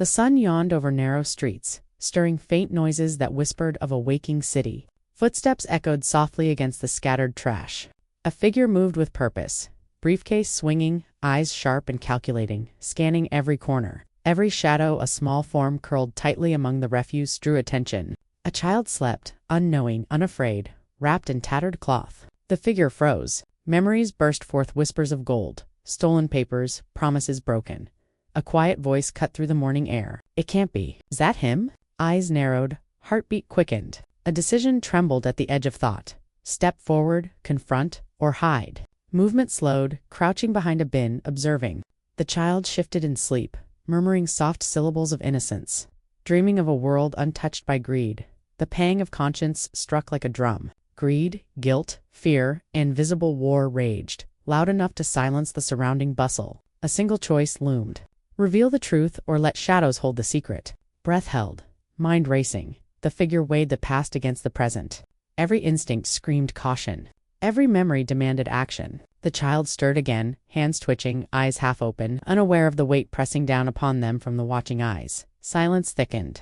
The sun yawned over narrow streets, stirring faint noises that whispered of a waking city. Footsteps echoed softly against the scattered trash. A figure moved with purpose, briefcase swinging, eyes sharp and calculating, scanning every corner. Every shadow, a small form curled tightly among the refuse, drew attention. A child slept, unknowing, unafraid, wrapped in tattered cloth. The figure froze. Memories burst forth, whispers of gold, stolen papers, promises broken. A quiet voice cut through the morning air. It can't be. Is that him? Eyes narrowed, heartbeat quickened. A decision trembled at the edge of thought. Step forward, confront, or hide. Movement slowed, crouching behind a bin, observing. The child shifted in sleep, murmuring soft syllables of innocence, dreaming of a world untouched by greed. The pang of conscience struck like a drum. Greed, guilt, fear, invisible war raged, loud enough to silence the surrounding bustle. A single choice loomed. Reveal the truth or let shadows hold the secret. Breath held, mind racing. The figure weighed the past against the present. Every instinct screamed caution. Every memory demanded action. The child stirred again, hands twitching, eyes half open, unaware of the weight pressing down upon them from the watching eyes. Silence thickened,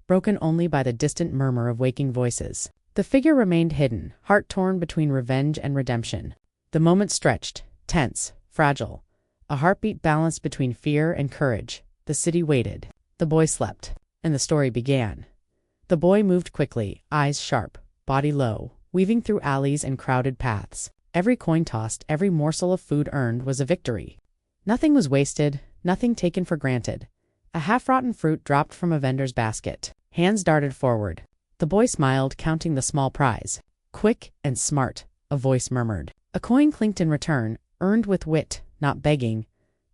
broken only by the distant murmur of waking voices. The figure remained hidden, heart torn between revenge and redemption. The moment stretched, tense, fragile. A heartbeat balanced between fear and courage. The city waited. The boy slept, and the story began. The boy moved quickly, eyes sharp, body low, weaving through alleys and crowded paths. Every coin tossed, every morsel of food earned was a victory. Nothing was wasted, nothing taken for granted. A half-rotten fruit dropped from a vendor's basket. Hands darted forward. The boy smiled, counting the small prize. Quick and smart, a voice murmured. A coin clinked in return, earned with wit, not begging.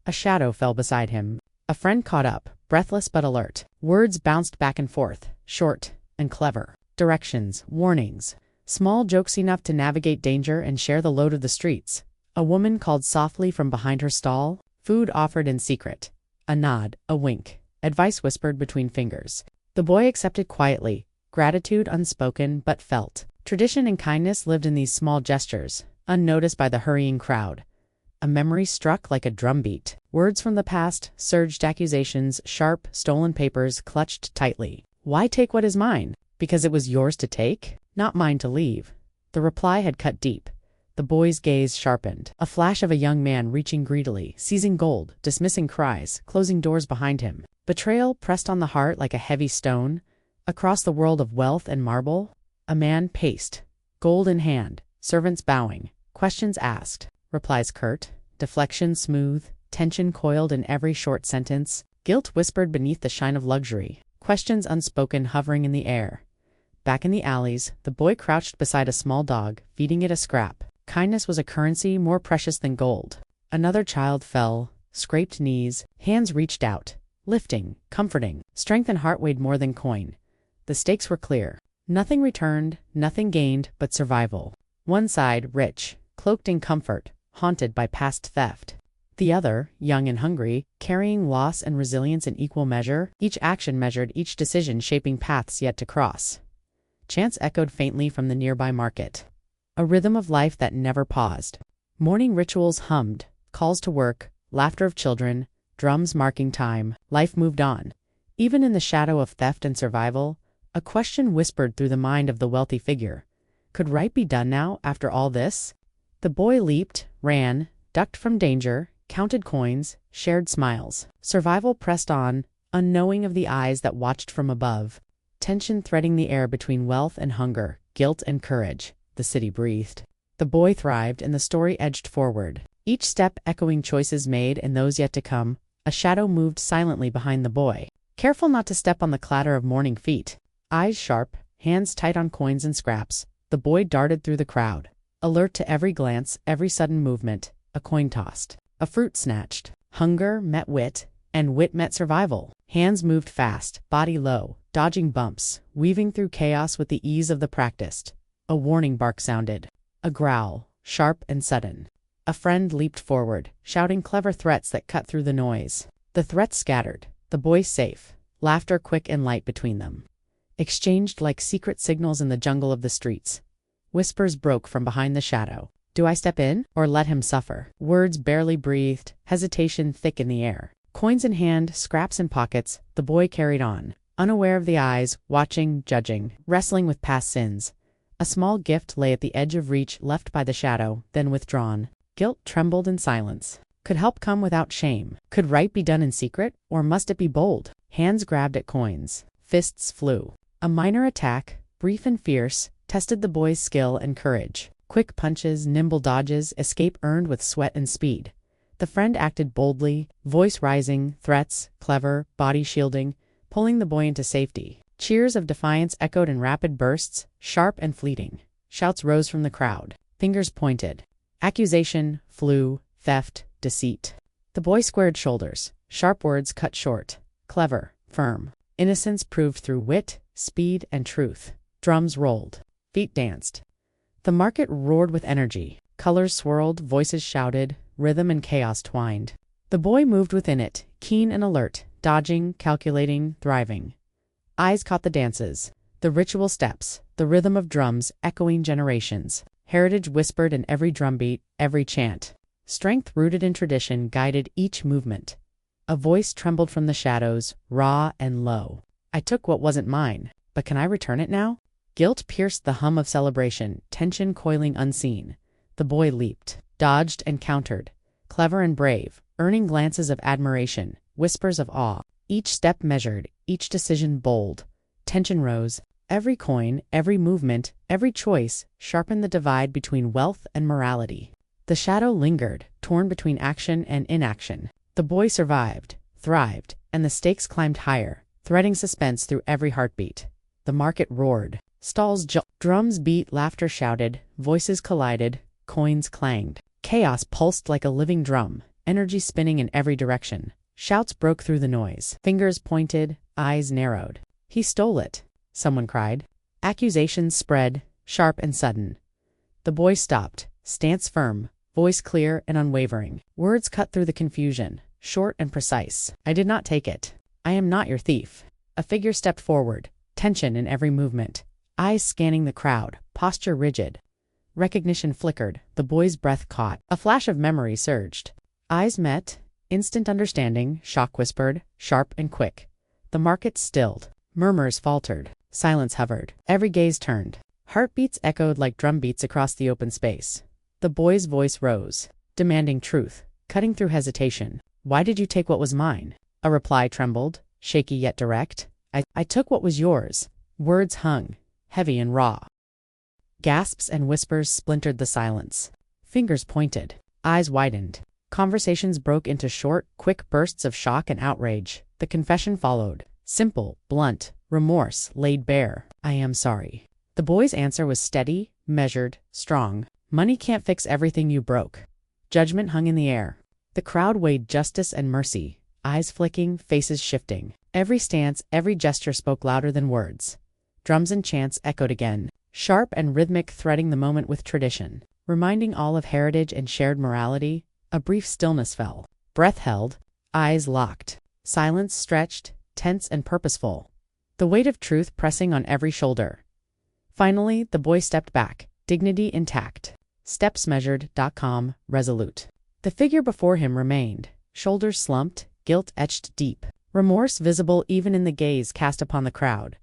A shadow fell beside him. A friend caught up, breathless but alert. Words bounced back and forth, short and clever. Directions, warnings. Small jokes enough to navigate danger and share the load of the streets. A woman called softly from behind her stall. Food offered in secret. A nod, a wink. Advice whispered between fingers. The boy accepted quietly. Gratitude unspoken but felt. Tradition and kindness lived in these small gestures, unnoticed by the hurrying crowd. A memory struck like a drumbeat. Words from the past, surged accusations, sharp, stolen papers clutched tightly. Why take what is mine? Because it was yours to take? Not mine to leave. The reply had cut deep. The boy's gaze sharpened. A flash of a young man reaching greedily, seizing gold, dismissing cries, closing doors behind him. Betrayal pressed on the heart like a heavy stone. Across the world of wealth and marble, a man paced, gold in hand, servants bowing, questions asked, replies curt, deflection smooth, tension coiled in every short sentence, guilt whispered beneath the shine of luxury, questions unspoken hovering in the air. Back in the alleys, the boy crouched beside a small dog, feeding it a scrap. Kindness was a currency more precious than gold. Another child fell, scraped knees, hands reached out, lifting, comforting. Strength and heart weighed more than coin. The stakes were clear. Nothing returned, nothing gained, but survival. One side, rich, cloaked in comfort, haunted by past theft. The other, young and hungry, carrying loss and resilience in equal measure, each action measured, each decision shaping paths yet to cross. Chants echoed faintly from the nearby market. A rhythm of life that never paused. Morning rituals hummed, calls to work, laughter of children, drums marking time. Life moved on. Even in the shadow of theft and survival, a question whispered through the mind of the wealthy figure. Could right be done now, after all this? The boy leaped, ran, ducked from danger, counted coins, shared smiles. Survival pressed on, unknowing of the eyes that watched from above. Tension threading the air between wealth and hunger, guilt and courage. The city breathed. The boy thrived, and the story edged forward. Each step echoing choices made and those yet to come. A shadow moved silently behind the boy, careful not to step on the clatter of morning feet. Eyes sharp, hands tight on coins and scraps, the boy darted through the crowd, alert to every glance, every sudden movement. A coin tossed, a fruit snatched. Hunger met wit, and wit met survival. Hands moved fast, body low, dodging bumps, weaving through chaos with the ease of the practiced. A warning bark sounded, a growl, sharp and sudden. A friend leaped forward, shouting clever threats that cut through the noise. The threats scattered, the boy safe, laughter quick and light between them. Exchanged like secret signals in the jungle of the streets. Whispers broke from behind the shadow. Do I step in, or let him suffer? Words barely breathed, hesitation thick in the air. Coins in hand, scraps in pockets, the boy carried on, unaware of the eyes, watching, judging, wrestling with past sins. A small gift lay at the edge of reach, left by the shadow, then withdrawn. Guilt trembled in silence. Could help come without shame? Could right be done in secret, or must it be bold? Hands grabbed at coins. Fists flew. A minor attack, brief and fierce, tested the boy's skill and courage. Quick punches, nimble dodges, escape earned with sweat and speed. The friend acted boldly, voice rising, threats, clever, body shielding, pulling the boy into safety. Cheers of defiance echoed in rapid bursts, sharp and fleeting. Shouts rose from the crowd. Fingers pointed. Accusation, flew, theft, deceit. The boy squared shoulders. Sharp words cut short. Clever, firm. Innocence proved through wit, speed, and truth. Drums rolled. Feet danced. The market roared with energy. Colors swirled, voices shouted, rhythm and chaos twined. The boy moved within it, keen and alert, dodging, calculating, thriving. Eyes caught the dances, the ritual steps, the rhythm of drums echoing generations. Heritage whispered in every drumbeat, every chant. Strength rooted in tradition guided each movement. A voice trembled from the shadows, raw and low. I took what wasn't mine, but can I return it now? Guilt pierced the hum of celebration, tension coiling unseen. The boy leaped, dodged and countered, clever and brave, earning glances of admiration, whispers of awe. Each step measured, each decision bold. Tension rose. Every coin, every movement, every choice sharpened the divide between wealth and morality. The shadow lingered, torn between action and inaction. The boy survived, thrived, and the stakes climbed higher, threading suspense through every heartbeat. The market roared. Stalls drums beat, laughter shouted, voices collided, coins clanged. Chaos pulsed like a living drum, energy spinning in every direction. Shouts broke through the noise. Fingers pointed, eyes narrowed. He stole it, someone cried. Accusations spread, sharp and sudden. The boy stopped, stance firm, voice clear and unwavering. Words cut through the confusion, short and precise. I did not take it. I am not your thief. A figure stepped forward, tension in every movement. Eyes scanning the crowd, posture rigid. Recognition flickered, the boy's breath caught. A flash of memory surged. Eyes met, instant understanding, shock whispered, sharp and quick. The market stilled. Murmurs faltered. Silence hovered. Every gaze turned. Heartbeats echoed like drumbeats across the open space. The boy's voice rose, demanding truth, cutting through hesitation. Why did you take what was mine? A reply trembled, shaky yet direct. I took what was yours. Words hung, heavy and raw. Gasps and whispers splintered the silence. Fingers pointed. Eyes widened. Conversations broke into short, quick bursts of shock and outrage. The confession followed. Simple, blunt, remorse laid bare. I am sorry. The boy's answer was steady, measured, strong. Money can't fix everything you broke. Judgment hung in the air. The crowd weighed justice and mercy, eyes flicking, faces shifting. Every stance, every gesture spoke louder than words. Drums and chants echoed again, sharp and rhythmic, threading the moment with tradition. Reminding all of heritage and shared morality, a brief stillness fell. Breath held, eyes locked. Silence stretched, tense and purposeful. The weight of truth pressing on every shoulder. Finally, the boy stepped back, dignity intact. Steps measured, calm, resolute. The figure before him remained, shoulders slumped, guilt etched deep. Remorse visible even in the gaze cast upon the crowd.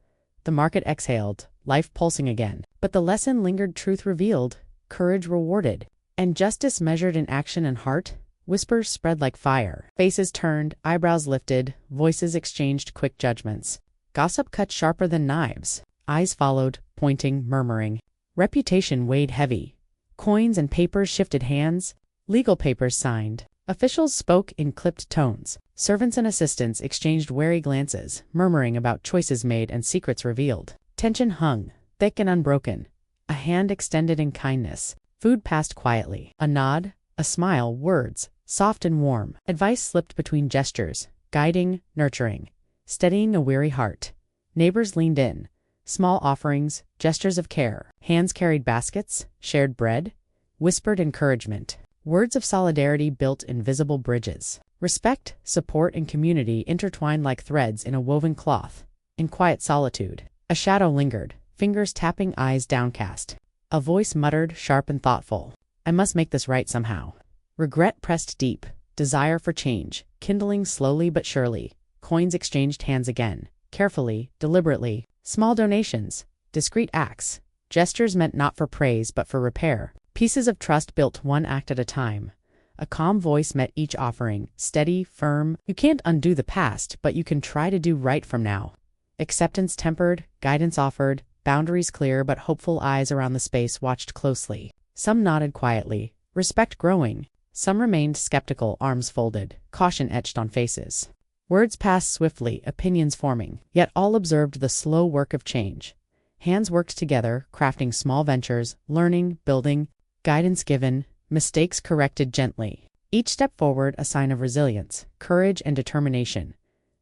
The market exhaled, life pulsing again. But the lesson lingered, truth revealed, courage rewarded, and justice measured in action and heart. Whispers spread like fire. Faces turned, eyebrows lifted, voices exchanged quick judgments. Gossip cut sharper than knives. Eyes followed, pointing, murmuring. Reputation weighed heavy. Coins and papers shifted hands. Legal papers signed. Officials spoke in clipped tones. Servants and assistants exchanged wary glances, murmuring about choices made and secrets revealed. Tension hung, thick and unbroken. A hand extended in kindness. Food passed quietly. A nod, a smile, words, soft and warm. Advice slipped between gestures, guiding, nurturing, steadying a weary heart. Neighbors leaned in. Small offerings, gestures of care. Hands carried baskets, shared bread, whispered encouragement. Words of solidarity built invisible bridges. Respect, support, and community intertwined like threads in a woven cloth. In quiet solitude, a shadow lingered, fingers tapping, eyes downcast. A voice muttered, sharp and thoughtful. I must make this right somehow. Regret pressed deep, desire for change, kindling slowly but surely. Coins exchanged hands again, carefully, deliberately. Small donations, discreet acts, gestures meant not for praise but for repair. Pieces of trust built one act at a time. A calm voice met each offering, steady, firm. You can't undo the past, but you can try to do right from now. Acceptance tempered, guidance offered, boundaries clear, but hopeful eyes around the space watched closely. Some nodded quietly, respect growing. Some remained skeptical, arms folded, caution etched on faces. Words passed swiftly, opinions forming, yet all observed the slow work of change. Hands worked together, crafting small ventures, learning, building, guidance given, mistakes corrected gently. Each step forward a sign of resilience, courage, and determination.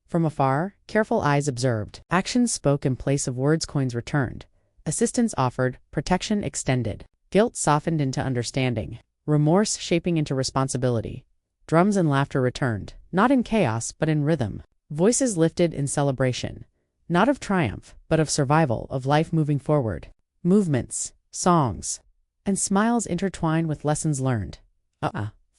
From afar, careful eyes observed. Actions spoke in place of words, coins returned. Assistance offered, protection extended. Guilt softened into understanding. Remorse shaping into responsibility. Drums and laughter returned, not in chaos, but in rhythm. Voices lifted in celebration. Not of triumph, but of survival, of life moving forward. Movements, songs, and smiles intertwined with lessons learned.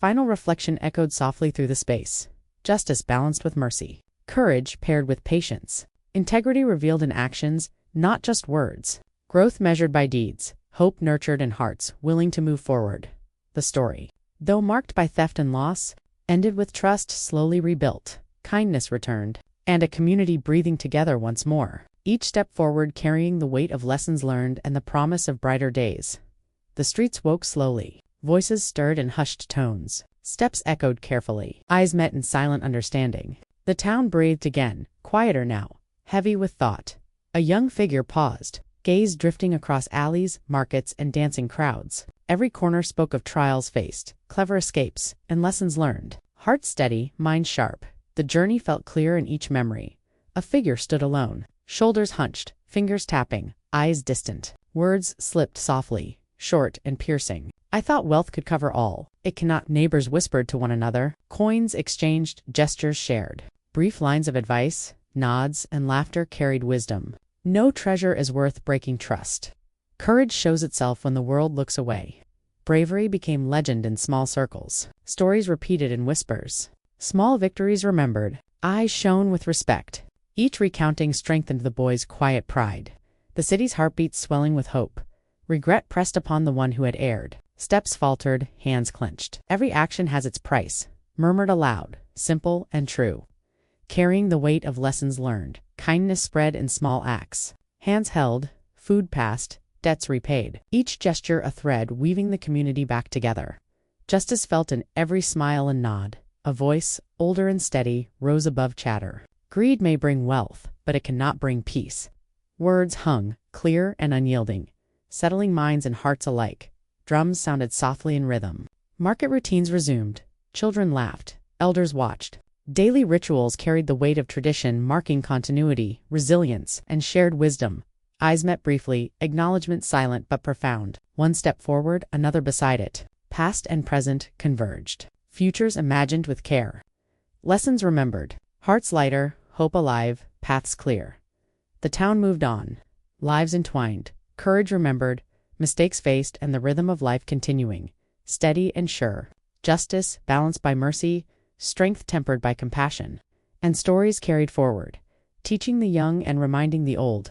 Final reflection echoed softly through the space. Justice balanced with mercy. Courage paired with patience. Integrity revealed in actions, not just words. Growth measured by deeds. Hope nurtured in hearts willing to move forward. The story, though marked by theft and loss, ended with trust slowly rebuilt, kindness returned, and a community breathing together once more. Each step forward carrying the weight of lessons learned and the promise of brighter days. The streets woke slowly. Voices stirred in hushed tones. Steps echoed carefully. Eyes met in silent understanding. The town breathed again, quieter now, heavy with thought. A young figure paused, gaze drifting across alleys, markets, and dancing crowds. Every corner spoke of trials faced, clever escapes, and lessons learned. Heart steady, mind sharp. The journey felt clear in each memory. A figure stood alone, shoulders hunched, fingers tapping, eyes distant. Words slipped softly, short and piercing. I thought wealth could cover all. It cannot. Neighbors whispered to one another. Coins exchanged, gestures shared. Brief lines of advice, nods, and laughter carried wisdom. No treasure is worth breaking trust. Courage shows itself when the world looks away. Bravery became legend in small circles. Stories repeated in whispers. Small victories remembered. Eyes shone with respect. Each recounting strengthened the boy's quiet pride. The city's heartbeat swelling with hope. Regret pressed upon the one who had erred. Steps faltered, hands clenched. Every action has its price, murmured aloud, simple and true. Carrying the weight of lessons learned, kindness spread in small acts. Hands held, food passed, debts repaid. Each gesture a thread weaving the community back together. Justice felt in every smile and nod. A voice, older and steady, rose above chatter. Greed may bring wealth, but it cannot bring peace. Words hung, clear and unyielding, settling minds and hearts alike. Drums sounded softly in rhythm. Market routines resumed. Children laughed. Elders watched. Daily rituals carried the weight of tradition, marking continuity, resilience, and shared wisdom. Eyes met briefly, acknowledgement silent but profound. One step forward, another beside it. Past and present converged. Futures imagined with care. Lessons remembered. Hearts lighter, hope alive, paths clear. The town moved on. Lives entwined. Courage remembered. Mistakes faced, and the rhythm of life continuing. Steady and sure. Justice balanced by mercy. Strength tempered by compassion. And stories carried forward. Teaching the young and reminding the old.